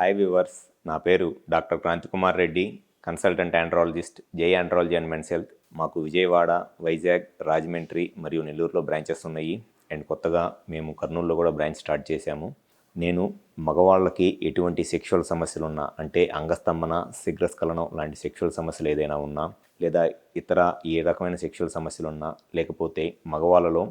Hi viewers, నా పేరు doctor Kranthi Kumar Reddy, consultant andrologist, Jai andrology and men's health. మాకు విజయవాడ, వైజాగ్, రాజమండ్రి మరియు నెల్లూరులో బ్రాంచెస్ ఉన్నాయి. అండ్ కొత్తగా మేము కర్నూలులో కూడా బ్రాంచ్ స్టార్ట్ చేశాము. నేను మగవాళ్ళకి ఎటువంటి సెక్షువల్ సమస్యలు ఉన్నా, అంటే అంగస్తంభన, శీఘ్రస్ఖలనం లాంటి సెక్షువల్ సమస్యలు ఏదైనా ఉన్నా, లేదా ఇతర ఏ రకమైన సెక్షువల్ సమస్యలు ఉన్నా, లేకపోతే మగవాళ్ళలో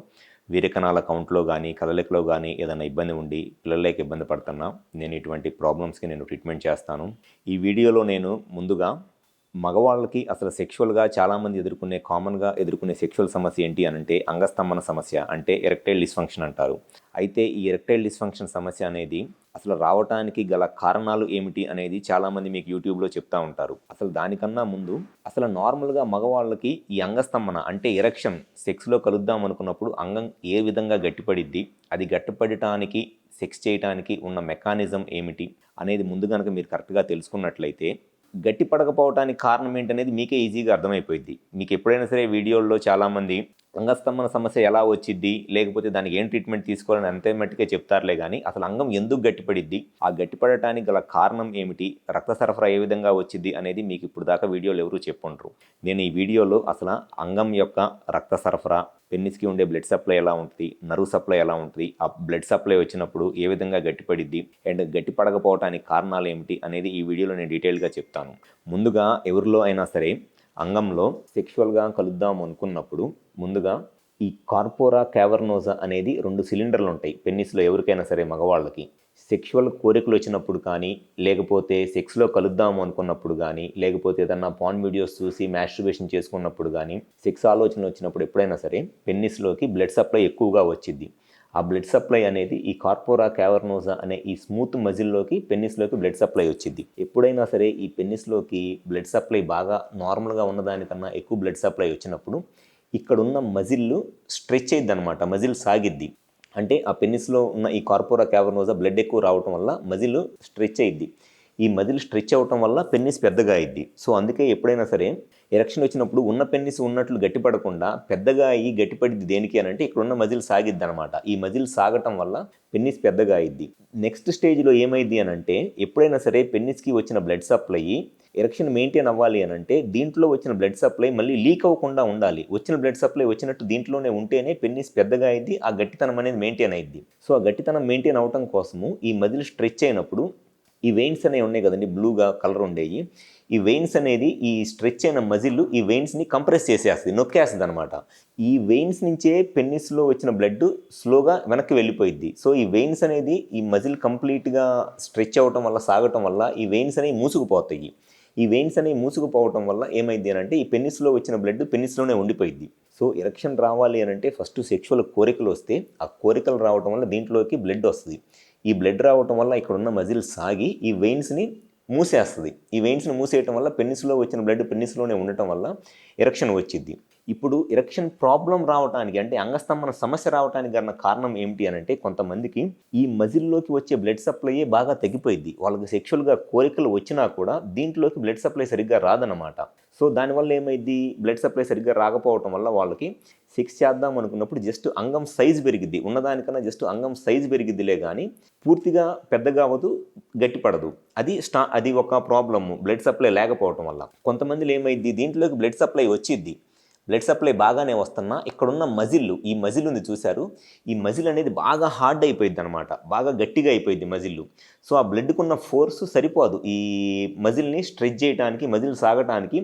వీరకణాల కౌంట్లో కానీ కదలికలో కానీ ఏదైనా ఇబ్బంది ఉండి పిల్లలకి ఇబ్బంది పడుతున్నా, నేను ఇటువంటి ప్రాబ్లమ్స్కి నేను ట్రీట్మెంట్ చేస్తాను. ఈ వీడియోలో నేను ముందుగా మగవాళ్ళకి అసలు సెక్షువల్గా చాలామంది కామన్గా ఎదుర్కొనే సెక్షువల్ సమస్య ఏంటి అనంటే అంగస్తంభన సమస్య, అంటే ఎరెక్టైల్ డిస్ఫంక్షన్ అంటారు. అయితే ఈ ఎరెక్టైల్ డిస్ఫంక్షన్ సమస్య అనేది అసలు రావటానికి గల కారణాలు ఏమిటి అనేది చాలామంది మీకు యూట్యూబ్లో చెప్తా ఉంటారు. అసలు దానికన్నా ముందు అసలు నార్మల్గా మగవాళ్ళకి ఈ అంగస్తంభన అంటే ఎరెక్షన్ సెక్స్లో కలుద్దాం అనుకున్నప్పుడు అంగం ఏ విధంగా గట్టిపడిద్ది, అది గట్టిపడటానికి సెక్స్ చేయడానికి ఉన్న మెకానిజం ఏమిటి అనేది ముందు కనుక మీరు కరెక్ట్గా తెలుసుకున్నట్లయితే గట్టి పడకపోవటానికి కారణం ఏంటనేది మీకే ఈజీగా అర్థమైపోయింది. మీకు ఎప్పుడైనా సరే వీడియోల్లో చాలామంది అంగస్తంభన సమస్య ఎలా వచ్చిద్ది, లేకపోతే దానికి ఏం ట్రీట్మెంట్ తీసుకోవాలని అంతే మట్టుకే చెప్తారులే కానీ అసలు అంగం ఎందుకు గట్టిపడిద్ది, ఆ గట్టిపడటానికి గల కారణం ఏమిటి, రక్త సరఫరా ఏ విధంగా వచ్చిద్ది అనేది మీకు ఇప్పుడు దాకా వీడియోలు ఎవరూ చెప్పుంటారు. నేను ఈ వీడియోలో అసలు అంగం యొక్క రక్త సరఫరా, పెన్నిస్కి ఉండే బ్లడ్ సప్లై ఎలా ఉంటుంది, నర్వ్ సప్లై ఎలా ఉంటుంది, ఆ బ్లడ్ సప్లై వచ్చినప్పుడు ఏ విధంగా గట్టిపడిద్ది అండ్ గట్టిపడకపోవటానికి కారణాలు ఏమిటి అనేది ఈ వీడియోలో నేను డీటెయిల్గా చెప్తాను. ముందుగా ఎవరిలో అయినా సరే అంగంలో సెక్షువల్గా కలుద్దాం అనుకున్నప్పుడు ముందుగా ఈ కార్పోరా క్యావర్నోజా అనేది 2 సిలిండర్లు ఉంటాయి పెన్నిస్లో. ఎవరికైనా సరే మగవాళ్ళకి సెక్షువల్ కోరికలు వచ్చినప్పుడు కానీ, లేకపోతే సెక్స్లో కలుద్దాము అనుకున్నప్పుడు కానీ, లేకపోతే ఏదన్నా పాన్ వీడియోస్ చూసి మ్యాస్ట్రుబేషన్ చేసుకున్నప్పుడు కానీ, సెక్స్ ఆలోచనలు వచ్చినప్పుడు ఎప్పుడైనా సరే పెన్నిస్లోకి బ్లడ్ సప్లై ఎక్కువగా వచ్చింది. ఆ బ్లడ్ సప్లై అనేది ఈ కార్పోరా క్యావర్నోజా అనే ఈ స్మూత్ మజిల్లోకి పెన్నిస్లోకి బ్లడ్ సప్లై వచ్చింది. ఎప్పుడైనా సరే ఈ పెన్నిస్లోకి బ్లడ్ సప్లై బాగా నార్మల్గా ఉన్నదానికన్నా ఎక్కువ బ్లడ్ సప్లై వచ్చినప్పుడు ఇక్కడున్న మజిల్ స్ట్రెచ్ అయ్యిద్ది అనమాట, మజిల్ సాగిద్ది. అంటే ఆ పెన్నిస్లో ఉన్న ఈ కార్పోరా క్యావర్నోజా బ్లడ్ ఎక్కువ రావటం వల్ల మజిల్ స్ట్రెచ్ అయ్యిద్ది. ఈ మజిల్ స్ట్రెచ్ అవ్వటం వల్ల పెన్నిస్ పెద్దగా అయ్యిద్ది. సో అందుకే ఎప్పుడైనా సరే ఎరెక్షన్ వచ్చినప్పుడు ఉన్న పెన్నిస్ ఉన్నట్లు గట్టిపడకుండా పెద్దగా అయ్యి గట్టిపడిద్ది దేనికి అని అంటే ఇక్కడున్న మజిల్ సాగిద్ది అనమాట. ఈ మజిల్ సాగటం వల్ల పెన్నిస్ పెద్దగా అయ్యిద్ది. నెక్స్ట్ స్టేజ్లో ఏమైంది అని అంటే ఎప్పుడైనా సరే పెన్నిస్కి వచ్చిన బ్లడ్ సప్లై ఎరెక్షన్ మెయింటైన్ అవ్వాలి అని అంటే దీంట్లో వచ్చిన బ్లడ్ సప్లై మళ్ళీ లీక్ అవ్వకుండా ఉండాలి. వచ్చిన బ్లడ్ సప్లై వచ్చినట్టు దీంట్లోనే ఉంటేనే పెన్నిస్ పెద్దగా అయ్యిద్ది, ఆ గట్టితనం అనేది మెయింటైన్ అయ్యిద్ది. సో ఆ గట్టితనం మెయింటైన్ అవటం కోసము ఈ మజిల్ స్ట్రెచ్ అయినప్పుడు ఈ వెయిన్స్ అనేవి ఉన్నాయి కదండి, బ్లూగా కలర్ ఉండేవి. ఈ వెయిన్స్ అనేది ఈ స్ట్రెచ్ అయిన మజిల్ ఈ వెయిన్స్ని కంప్రెస్ చేసేస్తుంది, నొక్కేస్తుంది అనమాట. ఈ వెయిన్స్ నుంచే పెన్నిస్లో వచ్చిన బ్లడ్ స్లోగా వెనక్కి వెళ్ళిపోయిద్ది. సో ఈ వెయిన్స్ అనేది ఈ మజిల్ కంప్లీట్గా స్ట్రెచ్ అవ్వటం వల్ల, సాగటం వల్ల ఈ వెయిన్స్ అనేవి మూసుకుపోతాయి. ఈ వెయిన్స్ అనేవి మూసుకుపోవటం వల్ల ఏమైంది అని అంటే ఈ పెన్నిస్లో వచ్చిన బ్లడ్ పెన్నిస్లోనే ఉండిపోయింది. సో ఎరెక్షన్ రావాలి అని అంటే ఫస్ట్ సెక్షువల్ కోరికలు వస్తే ఆ కోరికలు రావటం వల్ల దీంట్లోకి బ్లడ్ వస్తుంది. ఈ బ్లడ్ రావటం వల్ల ఇక్కడ ఉన్న మజిల్ సాగి ఈ వెయిన్స్ని మూసేస్తుంది. ఈ వెయిన్స్ని మూసేయటం వల్ల పెన్నిస్లో వచ్చిన బ్లడ్ పెన్నిస్లోనే ఉండటం వల్ల ఎరెక్షన్ వచ్చింది. ఇప్పుడు ఎరెక్షన్ ప్రాబ్లం రావడానికి అంటే అంగస్తంభన సమస్య రావడానికి గల కారణం ఏమిటి అని అంటే కొంతమందికి ఈ మజిల్లోకి వచ్చే బ్లడ్ సప్లైయే బాగా తగ్గిపోయింది. వాళ్ళకి సెక్షువల్గా కోరికలు వచ్చినా కూడా దీంట్లోకి బ్లడ్ సప్లై సరిగ్గా రాదన్నమాట. సో దానివల్ల ఏమైంది, బ్లడ్ సప్లై సరిగ్గా రాకపోవటం వల్ల వాళ్ళకి సెక్స్ చేద్దాం అనుకున్నప్పుడు జస్ట్ అంగం సైజు పెరిగిద్ది, ఉన్నదానికన్నా జస్ట్ అంగం సైజు పెరిగిద్దిలే కానీ పూర్తిగా పెద్దగా అవ్వదు, గట్టిపడదు. అది ఒక ప్రాబ్లము బ్లడ్ సప్లై లేకపోవటం వల్ల. కొంతమందిలో ఏమైంది, దీంట్లోకి బ్లడ్ సప్లై వచ్చిద్ది, బ్లడ్ సప్లై బాగానే వస్తున్నా ఇక్కడున్న ఈ మజిల్ ఉంది చూశారు, ఈ మజిల్ అనేది బాగా హార్డ్ అయిపోయింది అనమాట, బాగా గట్టిగా అయిపోయింది మజిల్. సో ఆ బ్లడ్కున్న ఫోర్స్ సరిపోదు ఈ మజిల్ని స్ట్రెచ్ చేయడానికి, మజిల్ సాగటానికి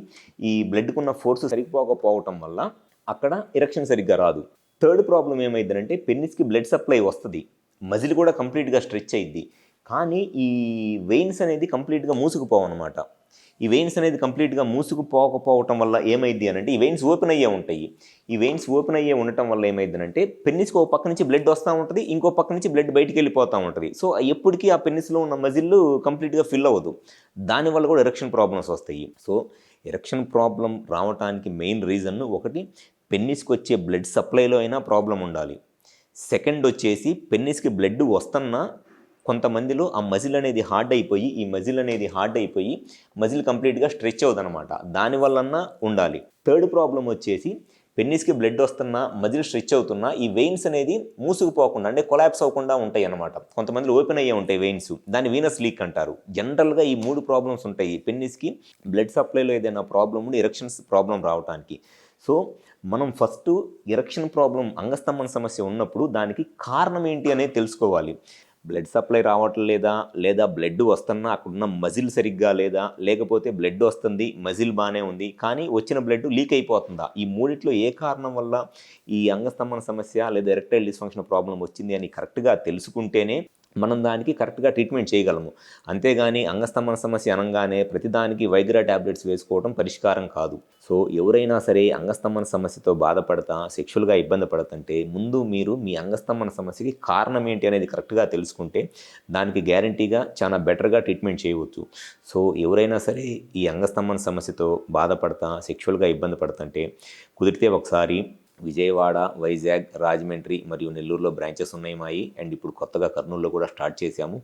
ఈ బ్లడ్కున్న ఫోర్స్ సరిపోకపోవటం వల్ల అక్కడ ఎరెక్షన్ సరిగ్గా రాదు. థర్డ్ ప్రాబ్లం ఏమైందంటే పెన్నిస్కి బ్లడ్ సప్లై వస్తుంది, మజిల్ కూడా కంప్లీట్గా స్ట్రెచ్ అయ్యిద్ది, కానీ ఈ వెయిన్స్ అనేది కంప్లీట్గా మూసుకుపోవన్నమాట. ఈ వెయిన్స్ అనేది కంప్లీట్గా మూసుకుపోకపోవటం వల్ల ఏమైంది అని అంటే ఈ వెయిన్స్ ఓపెన్ అయ్యే ఉంటాయి. ఈ వెయిన్స్ ఓపెన్ అయ్యే ఉండటం వల్ల ఏమైంది అంటే పెన్నిస్కి ఒక పక్క నుంచి బ్లడ్ వస్తూ ఉంటుంది, ఇంకో పక్క నుంచి బ్లడ్ బయటికి వెళ్ళిపోతూ ఉంటుంది. సో ఎప్పటికీ ఆ పెన్నిస్లో ఉన్న మజిల్ కంప్లీట్గా ఫిల్ అవ్వదు. దానివల్ల కూడా ఎరెక్షన్ ప్రాబ్లమ్స్ వస్తాయి. సో ఎరెక్షన్ ప్రాబ్లం రావడానికి మెయిన్ రీజన్ ఒకటి పెన్నిస్కి వచ్చే బ్లడ్ సప్లైలో అయినా ప్రాబ్లం ఉండాలి. సెకండ్ వచ్చేసి పెన్నిస్కి బ్లడ్ వస్తున్నా కొంతమందిలో ఆ మజిల్ అనేది హార్డ్ అయిపోయి మజిల్ కంప్లీట్గా స్ట్రెచ్ అవుదనమాట, దానివల్లన్నా ఉండాలి. థర్డ్ ప్రాబ్లం వచ్చేసి పెన్నిస్కి బ్లడ్ వస్తున్నా మజిల్ స్ట్రెచ్ అవుతున్నా ఈ వెయిన్స్ అనేది మూసుకుపోకుండా అంటే కొలాప్స్ అవ్వకుండా ఉంటాయి అన్నమాట. కొంతమంది ఓపెన్ అయ్యే ఉంటాయి వెయిన్స్, దాన్ని వీనస్ లీక్ అంటారు. జనరల్గా ఈ 3 ప్రాబ్లమ్స్ ఉంటాయి పెన్నిస్కి బ్లడ్ సప్లైలో ఏదైనా ప్రాబ్లం ఉండి ఎరెక్షన్స్ ప్రాబ్లం రావడానికి. సో మనం ఫస్ట్ ఎరెక్షన్ ప్రాబ్లం అంగస్తంభన సమస్య ఉన్నప్పుడు దానికి కారణం ఏంటి అనేది తెలుసుకోవాలి. బ్లడ్ సప్లై రావట్లేదా, లేదా బ్లడ్ వస్తున్నా అక్కడున్న మజిల్ సరిగ్గా లేదా, లేకపోతే బ్లడ్ వస్తుంది మజిల్ బాగానే ఉంది కానీ వచ్చిన బ్లడ్ లీక్ అయిపోతుందా, ఈ మూడిట్లో ఏ కారణం వల్ల ఈ అంగస్తంభన సమస్య లేదా ఎరెక్టైల్ డిస్ఫంక్షన్ ప్రాబ్లం వచ్చింది అని కరెక్ట్గా తెలుసుకుంటేనే మనం దానికి కరెక్ట్గా ట్రీట్మెంట్ చేయగలము. అంతేగాని అంగస్తంభన సమస్య అనగానే ప్రతిదానికి వైగ్రా ట్యాబ్లెట్స్ వేసుకోవడం పరిష్కారం కాదు. సో ఎవరైనా సరే అంగస్తంభన సమస్యతో బాధపడతా సెక్షువల్గా ఇబ్బంది పడుతుంటే ముందు మీరు మీ అంగస్తంభన సమస్యకి కారణం ఏంటి అనేది కరెక్ట్గా తెలుసుకుంటే దానికి గ్యారంటీగా చాలా బెటర్గా ట్రీట్మెంట్ చేయవచ్చు. సో ఎవరైనా సరే ఈ అంగస్తంభన సమస్యతో బాధపడతా సెక్షువల్గా ఇబ్బంది పడుతుంటే కుదిరితే ఒకసారి విజయవాడ, వైజాగ్, రాజమండ్రి మరియు నెల్లూరులో బ్రాంచెస్ ఉన్నాయి మాయి. అండ్ ఇప్పుడు కొత్తగా కర్నూలులో కూడా స్టార్ట్ చేశాము.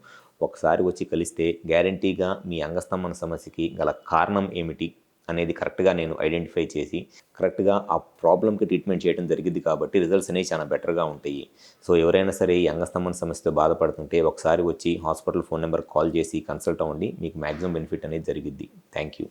ఒకసారి వచ్చి కలిస్తే గ్యారంటీగా మీ అంగస్తంభన సమస్యకి గల కారణం ఏమిటి అనేది కరెక్ట్గా నేను ఐడెంటిఫై చేసి కరెక్ట్గా ఆ ప్రాబ్లంకి ట్రీట్మెంట్ చేయడం జరిగింది కాబట్టి రిజల్ట్స్ అనేవి చాలా బెటర్గా ఉంటాయి. సో ఎవరైనా సరే ఈ అంగస్తంభన సమస్యతో బాధపడుతుంటే ఒకసారి వచ్చి హాస్పిటల్ ఫోన్ నెంబర్ కాల్ చేసి కన్సల్ట్ అవ్వండి. మీకు మ్యాక్సిమం బెనిఫిట్ అనేది జరిగిద్ది. Thank you.